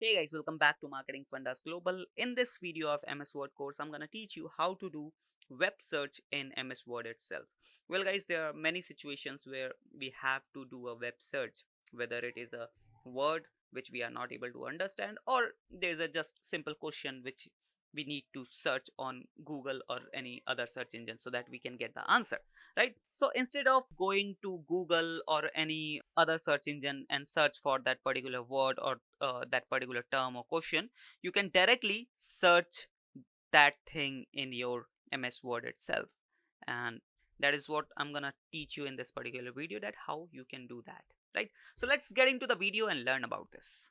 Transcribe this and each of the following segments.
Hey guys, welcome back to Marketing Fundas Global. In this video of MS Word course, I'm going to teach you how to do web search in MS Word itself. Well guys, there are many situations where we have to do a web search, whether it is a word which we are not able to understand, or there is a just simple question which we need to search on Google or any other search engine so that we can get the answer, right? So instead of going to Google or any other search engine and search for that particular word or that particular term or question, you can directly search that thing in your MS Word itself. And that is what I'm gonna teach you in this particular video, that how you can do that, right? So let's get into the video and learn about this.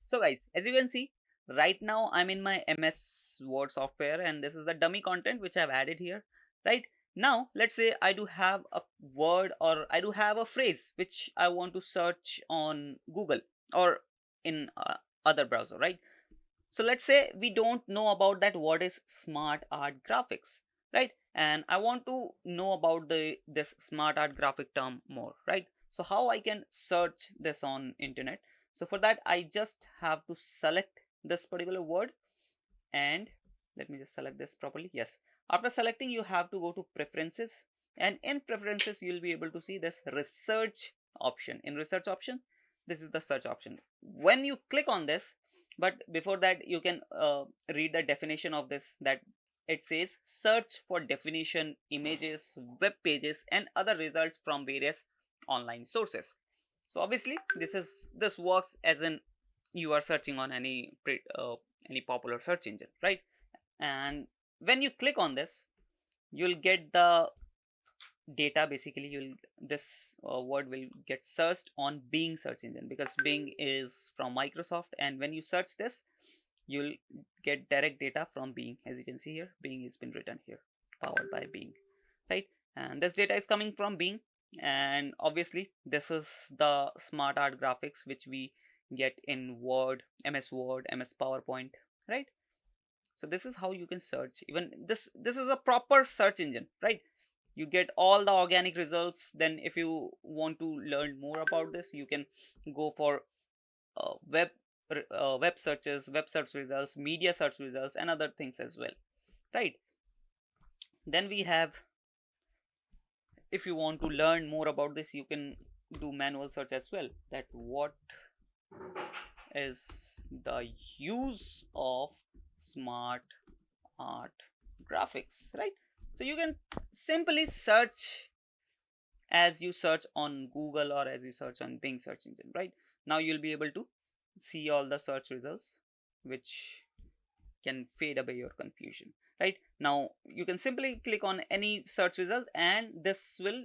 So guys, as you can see, right now I'm in my MS Word software and this is the dummy content which I've added here, right? Now, let's say I do have a word or I do have a phrase which I want to search on Google or in other browser, right? So let's say we don't know about that what is smart art graphics, right? And I want to know about this smart art graphic term more, right? So how I can search this on internet? So for that I just have to select this particular word, and let me just select this properly. Yes, after selecting you have to go to preferences, and in preferences you'll be able to see this research option. In research option, this is the search option. When you click on this, but before that you can read the definition of this, that it says search for definition, images, web pages and other results from various online sources. So obviously this works as in you are searching on any popular search engine, right? And when you click on this, you'll get the data. Basically you'll this word will get searched on Bing search engine, because Bing is from Microsoft, and when you search this you'll get direct data from Bing. As you can see here, Bing has been written here, powered by Bing, right? And this data is coming from Bing, and obviously this is the smart art graphics which we get in Word, MS Word, MS PowerPoint, right? So this is how you can search. Even this is a proper search engine, right? You get all the organic results. Then if you want to learn more about this, you can go for web web searches, web search results, media search results and other things as well, right? Then we have, if you want to learn more about this, you can do manual search as well, that what is the use of smart art graphics, right? So you can simply search as you search on Google or as you search on Bing search engine, right? Now you'll be able to see all the search results which can fade away your confusion, right? Now you can simply click on any search result and this will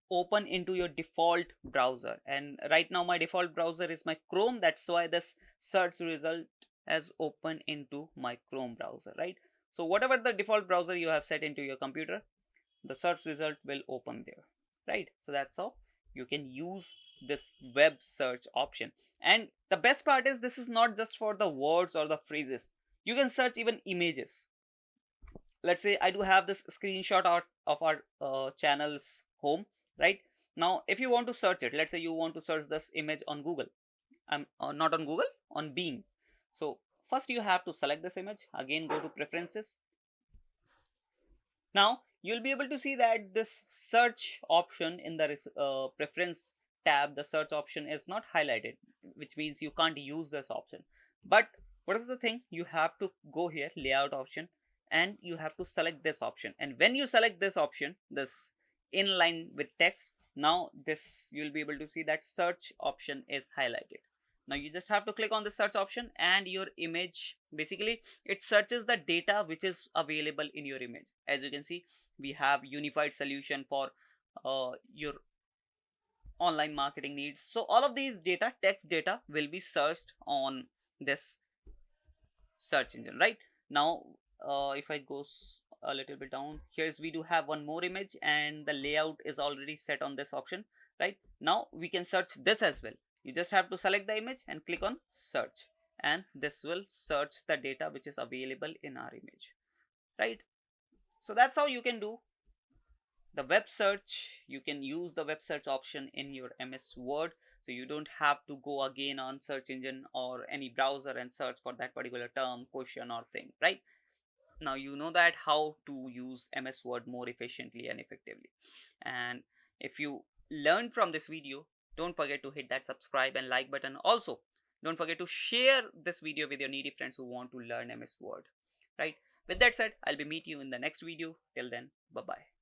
open into your default browser. And right now my default browser is my Chrome, that's why this search result has opened into my Chrome browser, right? So whatever the default browser you have set into your computer, the search result will open there, right? So that's how you can use this web search option. And the best part is this is not just for the words or the phrases, you can search even images. Let's say I do have this screenshot out of our channel's home, right? Now if you want to search it, let's say you want to search this image on Google, not on Google, on Bing. So first you have to select this image, again go to preferences. Now you'll be able to see that this search option in the preference tab, the search option is not highlighted, which means you can't use this option. But what is the thing, you have to go here, layout option, and you have to select this option. And when you select this option, this inline with text, now this you'll be able to see that search option is highlighted. Now you just have to click on the search option and your image, basically it searches the data which is available in your image. As you can see, we have unified solution for your online marketing needs. So all of these data, text data, will be searched on this search engine, right? Now if I go a little bit down, here's we do have one more image and the layout is already set on this option, right? Now we can search this as well. You just have to select the image and click on search, and this will search the data which is available in our image, right? So that's how you can do The web search, you can use the web search option in your MS Word, so you don't have to go again on search engine or any browser and search for that particular term, question or thing, right? Now you know that how to use MS Word more efficiently and effectively. And if you learned from this video, don't forget to hit that subscribe and like button. Also, don't forget to share this video with your needy friends who want to learn MS Word, right? With that said, I'll be meet you in the next video. Till then, bye bye.